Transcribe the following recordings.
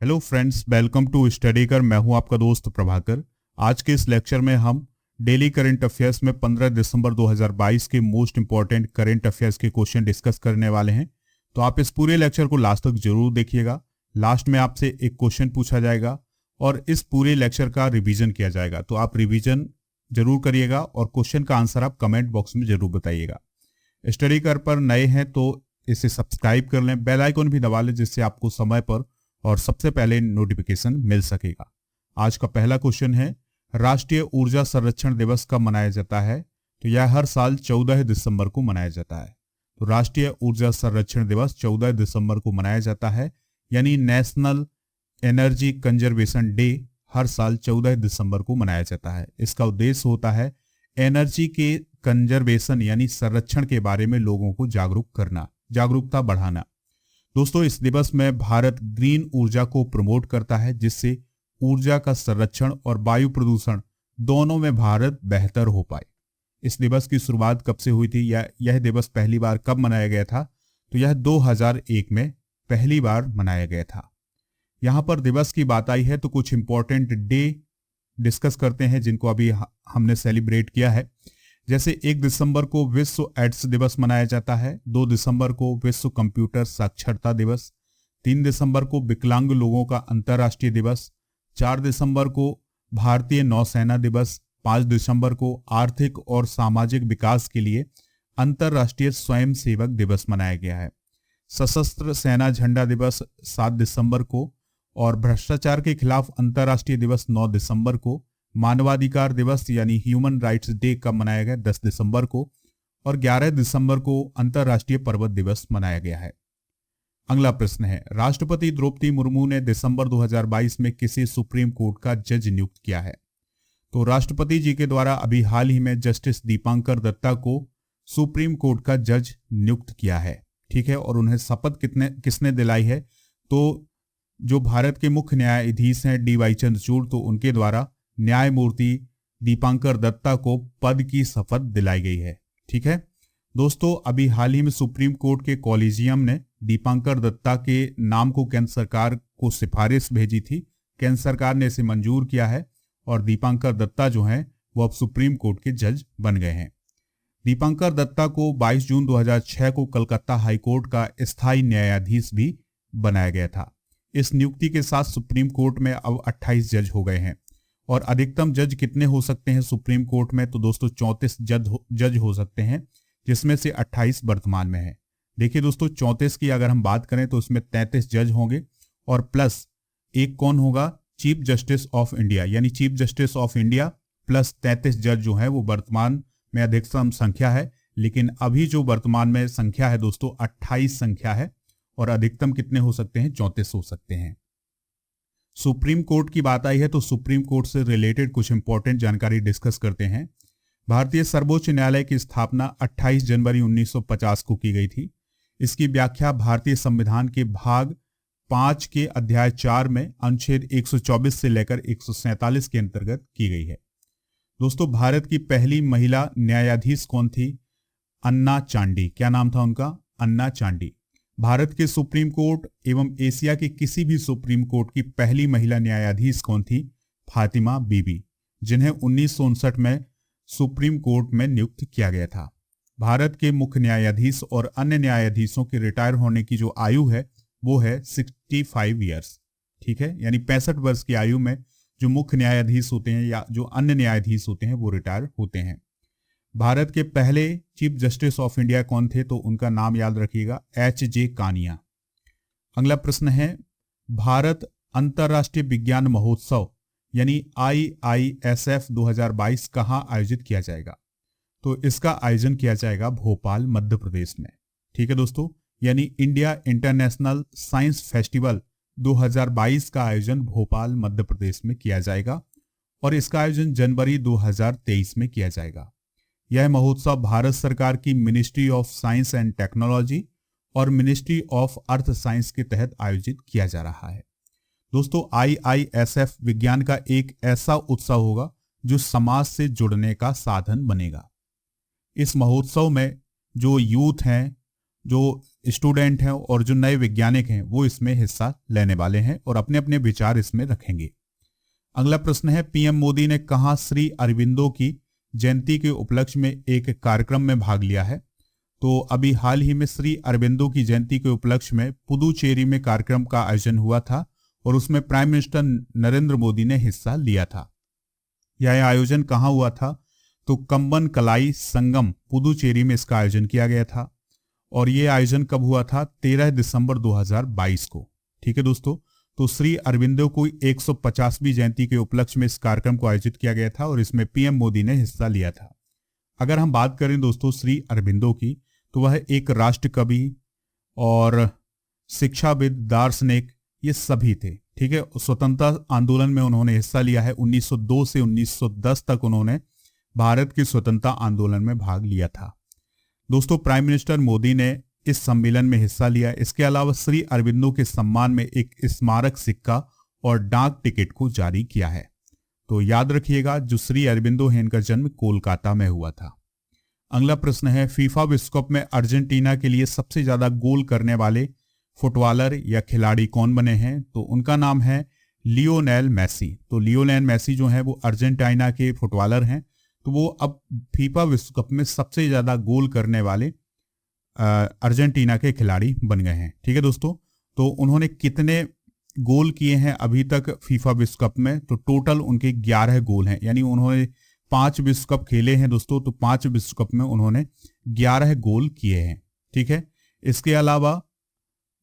Hello friends, welcome to study कर। मैं हूं आपका दोस्त प्रभाकर। आज के इस लेक्चर में हम डेली करंट अफेयर्स में 15 दिसंबर 2022 के मोस्ट इंपॉर्टेंट करंट अफेयर्स के क्वेश्चन डिस्कस करने वाले हैं। तो आप इस पूरे लेक्चर को लास्ट तक जरूर देखिएगा। लास्ट में आपसे एक क्वेश्चन पूछा जाएगा और इस पूरे लेक्चर का रिवीजन किया जाएगा। तो आप रिवीजन जरूर करिएगा और क्वेश्चन का आंसर आप कमेंट बॉक्स में जरूर बताइएगा। स्टडी कर पर नए हैं तो इसे सब्सक्राइब कर लें, बेल आइकन भी दबा लें जिससे आपको समय पर और सबसे पहले नोटिफिकेशन मिल सकेगा। आज का पहला क्वेश्चन है, राष्ट्रीय ऊर्जा संरक्षण दिवस कब मनाया जाता है? तो यह हर साल 14 दिसंबर को मनाया जाता है। तो राष्ट्रीय ऊर्जा संरक्षण दिवस 14 दिसंबर को मनाया जाता है, यानी नेशनल एनर्जी कंजर्वेशन डे हर साल 14 दिसंबर को मनाया जाता है। इसका उद्देश्य होता है एनर्जी के कंजर्वेशन यानी संरक्षण के बारे में लोगों को जागरूकता बढ़ाना। दोस्तों, इस दिवस में भारत ग्रीन ऊर्जा को प्रमोट करता है, जिससे ऊर्जा का संरक्षण और वायु प्रदूषण दोनों में भारत बेहतर हो पाए। इस दिवस की शुरुआत कब से हुई थी या यह दिवस पहली बार कब मनाया गया था? तो यह 2001 में पहली बार मनाया गया था। यहां पर दिवस की बात आई है तो कुछ इंपॉर्टेंट डे डिस्कस करते हैं जिनको अभी हमने सेलिब्रेट किया है। जैसे 1 दिसंबर को विश्व एड्स दिवस मनाया जाता है, 2 दिसंबर को विश्व कंप्यूटर साक्षरता दिवस, 3 दिसंबर को विकलांग लोगों का अंतर्राष्ट्रीय दिवस, 4 दिसंबर को भारतीय नौसेना दिवस, 5 दिसंबर को आर्थिक और सामाजिक विकास के लिए अंतर्राष्ट्रीय स्वयंसेवक दिवस मनाया गया है। सशस्त्र सेना झंडा दिवस 7 दिसंबर को और भ्रष्टाचार के खिलाफ अंतर्राष्ट्रीय दिवस 9 दिसंबर को। मानवाधिकार दिवस यानी ह्यूमन राइट्स डे कब मनाया गया? 10 दिसंबर को। और 11 दिसंबर को अंतर्राष्ट्रीय पर्वत दिवस मनाया गया है। अगला प्रश्न है, राष्ट्रपति द्रौपदी मुर्मू ने दिसंबर 2022 में किसे सुप्रीम कोर्ट का जज नियुक्त किया है? तो राष्ट्रपति जी के द्वारा अभी हाल ही में जस्टिस दीपांकर दत्ता को सुप्रीम कोर्ट का जज नियुक्त किया है। ठीक है, और उन्हें शपथ किसने दिलाई है? तो जो भारत के मुख्य न्यायाधीश हैं DY चंद्रचूड़, तो उनके द्वारा न्यायमूर्ति दीपांकर दत्ता को पद की शपथ दिलाई गई है। ठीक है दोस्तों, अभी हाल ही में सुप्रीम कोर्ट के कॉलेजियम ने दीपांकर दत्ता के नाम को केंद्र सरकार को सिफारिश भेजी थी। केंद्र सरकार ने इसे मंजूर किया है और दीपांकर दत्ता जो हैं वो अब सुप्रीम कोर्ट के जज बन गए हैं। दीपांकर दत्ता को 22 जून 2006 को कलकत्ता हाईकोर्ट का स्थायी न्यायाधीश भी बनाया गया था। इस नियुक्ति के साथ सुप्रीम कोर्ट में अब 28 जज हो गए हैं। और अधिकतम जज कितने हो सकते हैं सुप्रीम कोर्ट में? तो दोस्तों 34 जज हो सकते हैं, जिसमें से 28 वर्तमान में है। देखिए दोस्तों, 34 की अगर हम बात करें तो इसमें 33 जज होंगे और प्लस एक कौन होगा? चीफ जस्टिस ऑफ इंडिया, यानी chief justice of India plus 33 जज जो है वो वर्तमान में अधिकतम संख्या है। लेकिन अभी जो वर्तमान में संख्या है दोस्तों 28 संख्या है और अधिकतम कितने हो सकते हैं? 34 हो सकते हैं। सुप्रीम कोर्ट की बात आई है तो सुप्रीम कोर्ट से रिलेटेड कुछ इंपॉर्टेंट जानकारी डिस्कस करते हैं। भारतीय सर्वोच्च न्यायालय की स्थापना 28 जनवरी 1950 को की गई थी। इसकी व्याख्या भारतीय संविधान के भाग 5 के अध्याय 4 में अनुच्छेद 124 से लेकर 147 के अंतर्गत की गई है। दोस्तों, भारत की पहली महिला न्यायाधीश कौन थी? अन्ना चांडी। क्या नाम था उनका? अन्ना चांडी। भारत के सुप्रीम कोर्ट एवं एशिया के किसी भी सुप्रीम कोर्ट की पहली महिला न्यायाधीश कौन थी? फातिमा बीबी, जिन्हें 1959 में सुप्रीम कोर्ट में नियुक्त किया गया था। भारत के मुख्य न्यायाधीश और अन्य न्यायाधीशों के रिटायर होने की जो आयु है वो है 65 ईयर्स। ठीक है, यानी 65 वर्ष की आयु में जो मुख्य न्यायाधीश होते हैं या जो अन्य न्यायाधीश होते हैं वो रिटायर होते हैं। भारत के पहले चीफ जस्टिस ऑफ इंडिया कौन थे? तो उनका नाम याद रखिएगा, HJ कानिया। अगला प्रश्न है, भारत अंतर्राष्ट्रीय विज्ञान महोत्सव यानी IISF 2022 कहां आयोजित किया जाएगा? तो इसका आयोजन किया जाएगा भोपाल, मध्य प्रदेश में। ठीक है दोस्तों, यानी इंडिया इंटरनेशनल साइंस फेस्टिवल 2022 का आयोजन भोपाल, मध्य प्रदेश में किया जाएगा और इसका आयोजन जनवरी 2023 में किया जाएगा। यह महोत्सव भारत सरकार की ministry of science and technology और मिनिस्ट्री ऑफ अर्थ साइंस के तहत आयोजित किया जा रहा है। दोस्तों, IISF विज्ञान का एक ऐसा उत्सव होगा जो समाज से जुड़ने का साधन बनेगा। इस महोत्सव में जो यूथ हैं, जो स्टूडेंट हैं और जो नए वैज्ञानिक हैं वो इसमें हिस्सा लेने वाले हैं और अपने अपने विचार इसमें रखेंगे। अगला प्रश्न है, पीएम मोदी ने कहाँ श्री अरबिंदो की जयंती के उपलक्ष्य में एक कार्यक्रम में भाग लिया है? तो अभी हाल ही में श्री अरबिंदो की जयंती के उपलक्ष्य में पुदुचेरी में कार्यक्रम का आयोजन हुआ था और उसमें प्राइम मिनिस्टर नरेंद्र मोदी ने हिस्सा लिया था। यह आयोजन कहाँ हुआ था? तो कम्बन कलाई संगम पुदुचेरी में इसका आयोजन किया गया था और यह आयोजन कब हुआ था? 13 दिसंबर 2022 को। ठीक है दोस्तों, तो श्री अरबिंदो को 150वीं जयंती के उपलक्ष्य में इस कार्यक्रम को आयोजित किया गया था और इसमें पीएम मोदी ने हिस्सा लिया था। अगर हम बात करें दोस्तों श्री अरबिंदो की, तो वह एक राष्ट्र कवि और शिक्षाविद, दार्शनिक, ये सभी थे। ठीक है, स्वतंत्रता आंदोलन में उन्होंने हिस्सा लिया है। 1902 से 1910 तक उन्होंने भारत के स्वतंत्रता आंदोलन में भाग लिया था। दोस्तों, प्राइम मिनिस्टर मोदी ने इस सम्मेलन में हिस्सा लिया। इसके अलावा श्री अरबिंदो के सम्मान में एक स्मारक सिक्का और डाक टिकट को जारी किया है। तो याद रखिएगा, जो श्री अरबिंदो है इनका जन्म कोलकाता में हुआ था। अगला प्रश्न है, फीफा विश्व कप में अर्जेंटीना के लिए सबसे ज्यादा गोल करने वाले फुटबॉलर या खिलाड़ी कौन बने हैं? तो उनका नाम है लियोनेल मेसी। तो लियोनेल मेसी जो है वो अर्जेंटीना के फुटबॉलर हैं। तो वो अब फीफा विश्व कप में सबसे ज्यादा गोल करने वाले अर्जेंटीना के खिलाड़ी बन गए हैं। ठीक है दोस्तों, तो उन्होंने कितने गोल किए हैं अभी तक फीफा विश्व कप में? तो टोटल उनके 11 गोल हैं, यानी उन्होंने 5 विश्व कप खेले हैं दोस्तों। तो 5 विश्व कप में उन्होंने 11 गोल किए हैं। ठीक है, इसके अलावा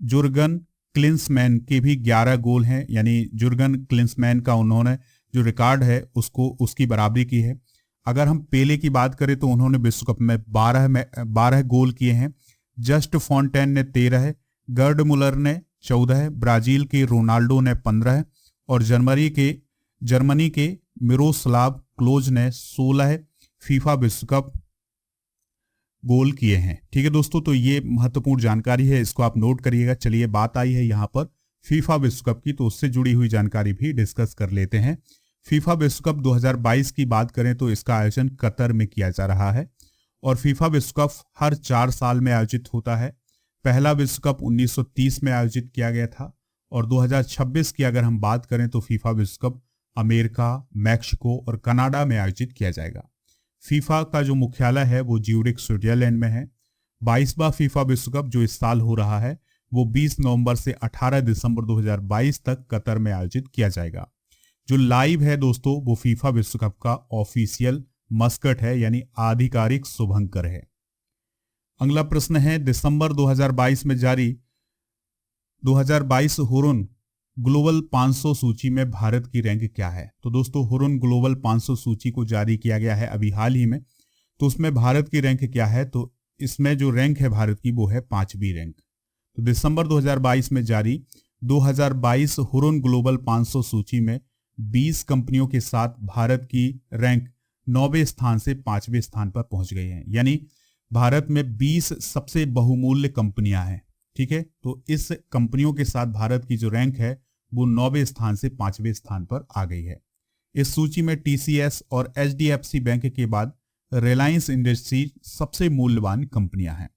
जुर्गन क्लिंसमैन के भी 11 गोल हैं, यानी जुर्गन क्लिंसमैन का उन्होंने जो रिकॉर्ड है उसकी बराबरी की है। अगर हम पेले की बात करें तो उन्होंने विश्व कप में 12 गोल किए हैं। जस्ट फॉन्टेन ने 13, गर्ड मुलर ने 14, ब्राजील के रोनाल्डो ने 15 और जर्मनी के मिरोस्लाव क्लोज ने 16 फीफा विश्व कप गोल किए हैं। ठीक है दोस्तों, तो ये महत्वपूर्ण जानकारी है, इसको आप नोट करिएगा। चलिए, बात आई है यहाँ पर फीफा विश्व कप की, तो उससे जुड़ी हुई जानकारी भी डिस्कस कर लेते हैं। फीफा विश्व कप 2022 की बात करें तो इसका आयोजन कतर में किया जा रहा है और फीफा विश्व कप हर 4 साल में आयोजित होता है। पहला विश्व कप 1930 में आयोजित किया गया था और 2026 की अगर हम बात करें तो फीफा विश्व कप अमेरिका, मैक्सिको और कनाडा में आयोजित किया जाएगा। फीफा का जो मुख्यालय है वो ज्यूरिख, स्विट्जरलैंड में है। 22वां फीफा विश्व कप जो इस साल हो रहा है वो 20 नवंबर से 18 दिसंबर 2022 तक कतर में आयोजित किया जाएगा। जो लाइव है दोस्तों वो फीफा विश्व कप का ऑफिशियल मस्कट है, यानी आधिकारिक शुभंकर है। अगला प्रश्न है, दिसंबर 2022 में जारी 2022 हुरुन ग्लोबल 500 सूची में भारत की रैंक क्या है? तो दोस्तों, हुरुन ग्लोबल 500 सूची को जारी किया गया है अभी हाल ही में। तो उसमें भारत की रैंक क्या है? तो इसमें जो रैंक है भारत की वो है 5वीं रैंक। तो दिसंबर 2022 में जारी 2022 हुरुन ग्लोबल 500 सूची में 20 कंपनियों के साथ भारत की रैंक 9वें स्थान से 5वें स्थान पर पहुंच गई है, यानी भारत में 20 सबसे बहुमूल्य कंपनियां हैं। ठीक है, तो इस कंपनियों के साथ भारत की जो रैंक है वो 9वें स्थान से 5वें स्थान पर आ गई है। इस सूची में टीसीएस और एचडीएफसी बैंक के बाद रिलायंस इंडस्ट्री सबसे मूल्यवान कंपनियां हैं।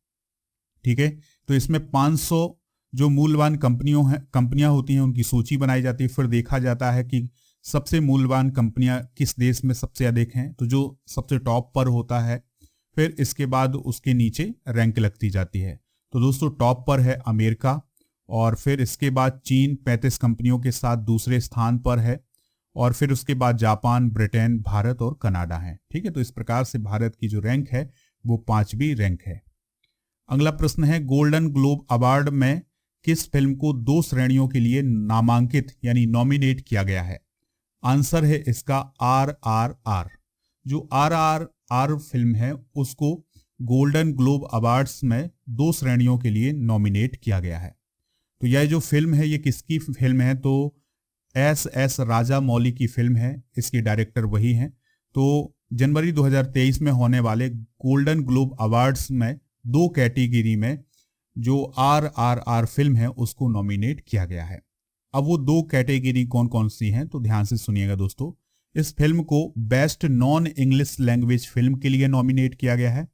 ठीक है, तो इसमें 500 जो मूल्यवान कंपनियां होती हैं उनकी सूची बनाई जाती है। फिर देखा जाता है कि सबसे मूल्यवान कंपनियां किस देश में सबसे अधिक हैं, तो जो सबसे टॉप पर होता है फिर इसके बाद उसके नीचे रैंक लगती जाती है। तो दोस्तों, टॉप पर है अमेरिका और फिर इसके बाद चीन 35 कंपनियों के साथ दूसरे स्थान पर है और फिर उसके बाद जापान, ब्रिटेन, भारत और कनाडा है। ठीक है, तो इस प्रकार से भारत की जो रैंक है वो 5वीं रैंक है। अगला प्रश्न है, गोल्डन ग्लोब अवार्ड में किस फिल्म को 2 श्रेणियों के लिए नामांकित यानी नॉमिनेट किया गया है? आंसर है इसका RRR। जो RRR फिल्म है उसको गोल्डन ग्लोब अवार्ड्स में 2 श्रेणियों के लिए नॉमिनेट किया गया है। तो यह जो फिल्म है ये किसकी फिल्म है? तो SS राजामौली की फिल्म है, इसके डायरेक्टर वही हैं। तो जनवरी 2023 में होने वाले गोल्डन ग्लोब अवार्ड्स में 2 कैटेगरी में जो RRR फिल्म है उसको नॉमिनेट किया गया है। अब वो 2 कैटेगरी कौन कौन सी हैं तो ध्यान से सुनिएगा दोस्तों। इस फिल्म को best non English language film के लिए नॉमिनेट किया गया है।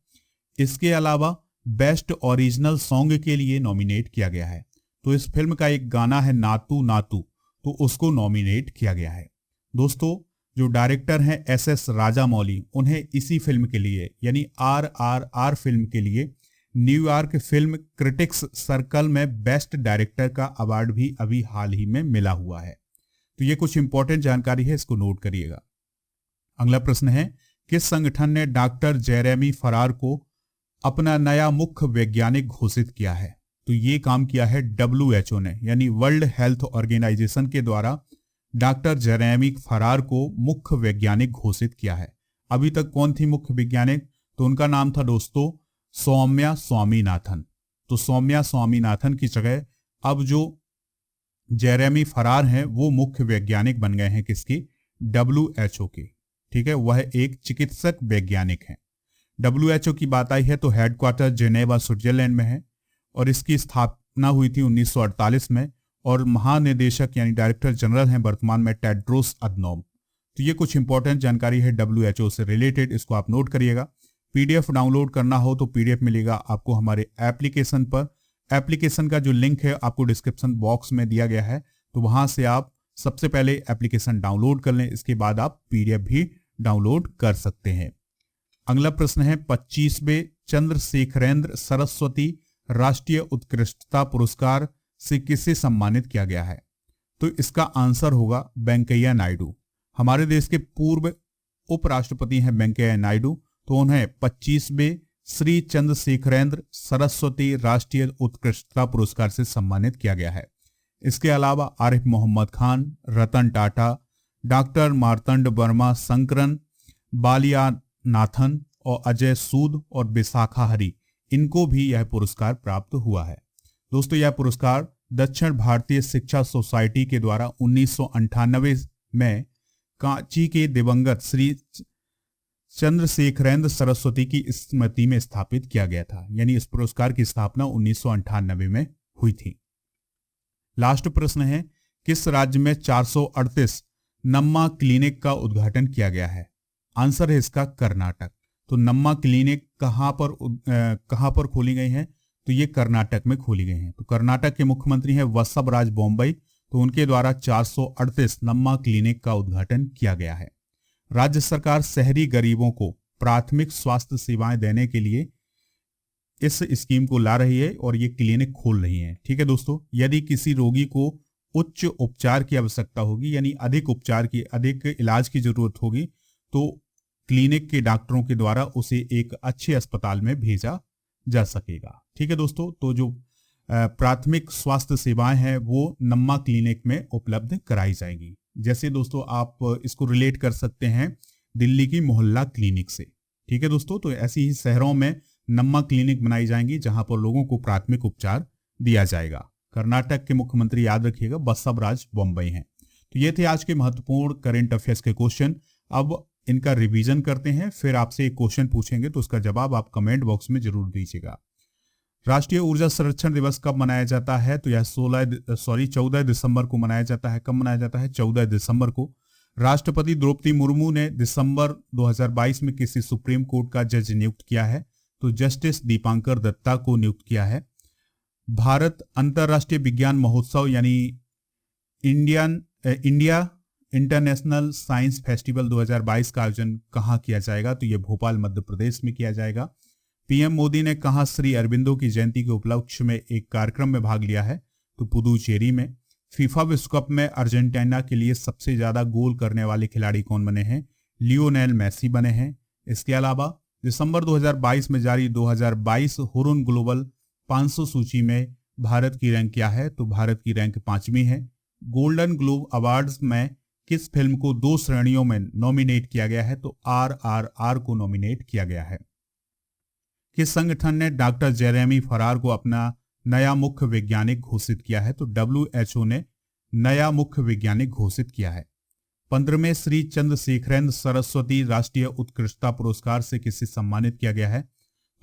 इसके अलावा बेस्ट ओरिजिनल सॉन्ग के लिए नॉमिनेट किया गया है। तो इस फिल्म का एक गाना है नातू नातू, तो उसको नॉमिनेट किया गया है। दोस्तों, जो डायरेक्टर हैं SS राजामौली, उन्हें इसी फिल्म के लिए यानी RRR फिल्म के लिए न्यूयॉर्क फिल्म क्रिटिक्स सर्कल में बेस्ट डायरेक्टर का अवार्ड भी अभी हाल ही में मिला हुआ है। तो ये कुछ इंपॉर्टेंट जानकारी है, इसको नोट करिएगा। अगला प्रश्न है, किस संगठन ने डॉक्टर जेरेमी फरार को अपना नया मुख्य वैज्ञानिक घोषित किया है? तो ये काम किया है WHO ने, यानी वर्ल्ड हेल्थ ऑर्गेनाइजेशन के द्वारा डॉक्टर जेरेमी फरार को मुख्य वैज्ञानिक घोषित किया है। अभी तक कौन थी मुख्य वैज्ञानिक? तो उनका नाम था दोस्तों सौम्या स्वामीनाथन। तो सौम्या स्वामीनाथन की जगह अब जो जेरेमी फरार हैं वो मुख्य वैज्ञानिक बन गए हैं किसकी? WHO के। ठीक है, वह एक चिकित्सक वैज्ञानिक हैं। WHO की बात आई है तो हेडक्वार्टर जेनेवा स्विट्जरलैंड में है और इसकी स्थापना हुई थी 1948 में और महानिदेशक यानी डायरेक्टर जनरल हैं वर्तमान में टेड्रोस अदनोम। तो ये कुछ इंपॉर्टेंट जानकारी है WHO से रिलेटेड, इसको आप नोट करिएगा। PDF डाउनलोड करना हो तो PDF मिलेगा आपको हमारे एप्लीकेशन पर। एप्लीकेशन का जो लिंक है आपको डिस्क्रिप्शन बॉक्स में दिया गया है, तो वहां से आप सबसे पहले एप्लीकेशन डाउनलोड कर लें, इसके बाद आप PDF भी डाउनलोड कर सकते हैं। अगला प्रश्न है, 25वें चंद्रशेखरेंद्र सरस्वती राष्ट्रीय उत्कृष्टता पुरस्कार से किसे सम्मानित किया गया है? तो इसका आंसर होगा वेंकैया नायडू। हमारे देश के पूर्व उपराष्ट्रपति हैं वेंकैया नायडू, तो उन्हें 25वें श्री चंद्रशेखरेंद्र सरस्वती राष्ट्रीय उत्कृष्टता पुरस्कार से सम्मानित किया गया है। इसके अलावा आरिफ मोहम्मद खान, रतन टाटा, डॉक्टर मार्तंड वर्मा, शंकरन बालियानाथन और अजय सूद और विशाखा हरी, इनको भी यह पुरस्कार प्राप्त हुआ है। दोस्तों, यह पुरस्कार दक्षिण भारतीय शिक्षा सोसाइटी के द्वारा 1998 में कांची के दिवंगत श्री चंद्रशेखरेंद्र सरस्वती की स्मृति में स्थापित किया गया था, यानी इस पुरस्कार की स्थापना 1998 में हुई थी। लास्ट प्रश्न है, किस राज्य में 438 नम्मा क्लिनिक का उद्घाटन किया गया है? आंसर है इसका कर्नाटक। तो नम्मा क्लिनिक कहां पर खोली गई हैं? तो ये कर्नाटक में खोली गई हैं। तो कर्नाटक के मुख्यमंत्री हैं वत्सवराज बोम्मई, तो उनके द्वारा 438 नम्मा क्लिनिक का उद्घाटन किया गया है। राज्य सरकार शहरी गरीबों को प्राथमिक स्वास्थ्य सेवाएं देने के लिए इस स्कीम को ला रही है और ये क्लिनिक खोल रही है। ठीक है दोस्तों, यदि किसी रोगी को उच्च उपचार की आवश्यकता होगी, यानी अधिक इलाज की जरूरत होगी, तो क्लिनिक के डॉक्टरों के द्वारा उसे एक अच्छे अस्पताल में भेजा जा सकेगा। ठीक है दोस्तों, तो जो प्राथमिक स्वास्थ्य सेवाएं हैं वो नम्मा क्लिनिक में उपलब्ध कराई जाएंगी। जैसे दोस्तों आप इसको रिलेट कर सकते हैं दिल्ली की मोहल्ला क्लिनिक से। ठीक है दोस्तों, तो ऐसी ही शहरों में नम्मा क्लिनिक बनाई जाएंगी जहां पर लोगों को प्राथमिक उपचार दिया जाएगा। कर्नाटक के मुख्यमंत्री याद रखिएगा बसवराज बोम्मई हैं। तो ये थे आज के महत्वपूर्ण करंट अफेयर्स के क्वेश्चन। अब इनका रिवीजन करते हैं, फिर आपसे एक क्वेश्चन पूछेंगे तो उसका जवाब आप कमेंट बॉक्स में जरूर दीजिएगा। राष्ट्रीय ऊर्जा संरक्षण दिवस कब मनाया जाता है? तो यह 14 दिसंबर को मनाया जाता है। कब मनाया जाता है? 14 दिसंबर को। राष्ट्रपति द्रौपदी मुर्मू ने दिसंबर 2022 में किसी सुप्रीम कोर्ट का जज नियुक्त किया है? तो जस्टिस दीपांकर दत्ता को नियुक्त किया है। भारत अंतर्राष्ट्रीय विज्ञान महोत्सव यानी इंडिया इंटरनेशनल साइंस फेस्टिवल 2022 का आयोजन कहाँ किया जाएगा? तो ये भोपाल मध्य प्रदेश में किया जाएगा। पीएम मोदी ने कहाँ श्री अरबिंदो की जयंती के उपलक्ष्य में एक कार्यक्रम में भाग लिया है? तो पुदुचेरी में। फीफा विश्व कप में अर्जेंटीना के लिए सबसे ज्यादा गोल करने वाले खिलाड़ी कौन बने हैं? लियोनेल मेसी बने हैं। इसके अलावा दिसंबर 2022 में जारी 2022 हुरुन ग्लोबल 500 सूची में भारत की रैंक क्या है? तो भारत की रैंक 5वीं है। गोल्डन ग्लोब अवार्ड्स में किस फिल्म को 2 श्रेणियों में नॉमिनेट किया गया है? तो RRR को नॉमिनेट किया गया है। किस संगठन ने डॉक्टर जेरेमी फरार को अपना नया मुख्य वैज्ञानिक घोषित किया है? तो WHO ने नया मुख्य वैज्ञानिक घोषित किया है। 15वें श्री चंद्रशेखरेंद्र सरस्वती राष्ट्रीय उत्कृष्टता पुरस्कार से किसे सम्मानित किया गया है?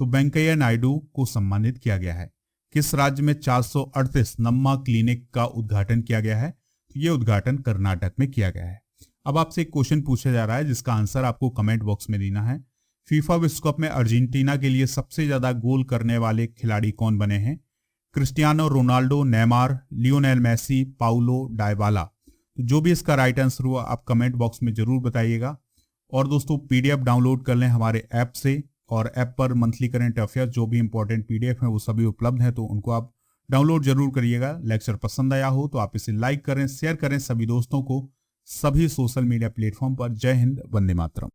तो वेंकैया नायडू को सम्मानित किया गया है। किस राज्य में 438 नम्मा क्लिनिक का उद्घाटन किया गया है? तो यह उद्घाटन कर्नाटक में किया गया है। अब आपसे एक क्वेश्चन पूछा जा रहा है जिसका आंसर आपको कमेंट बॉक्स में देना है। फीफा विश्व कप में अर्जेंटीना के लिए सबसे ज्यादा गोल करने वाले खिलाड़ी कौन बने हैं? Cristiano Ronaldo, Neymar, Lionel Messi, Paulo Dybala. तो जो भी इसका राइट आंसर हुआ आप कमेंट बॉक्स में जरूर बताइएगा। और दोस्तों पीडीएफ डाउनलोड कर लें हमारे ऐप से, और ऐप पर मंथली करंट अफेयर्स जो भी इंपॉर्टेंट पीडीएफ है वो सभी उपलब्ध हैं, तो उनको आप डाउनलोड जरूर करिएगा। लेक्चर पसंद आया हो तो आप इसे लाइक करें, शेयर करें सभी दोस्तों को, सभी सोशल मीडिया प्लेटफॉर्म पर। जय हिंद, वंदे मातरम।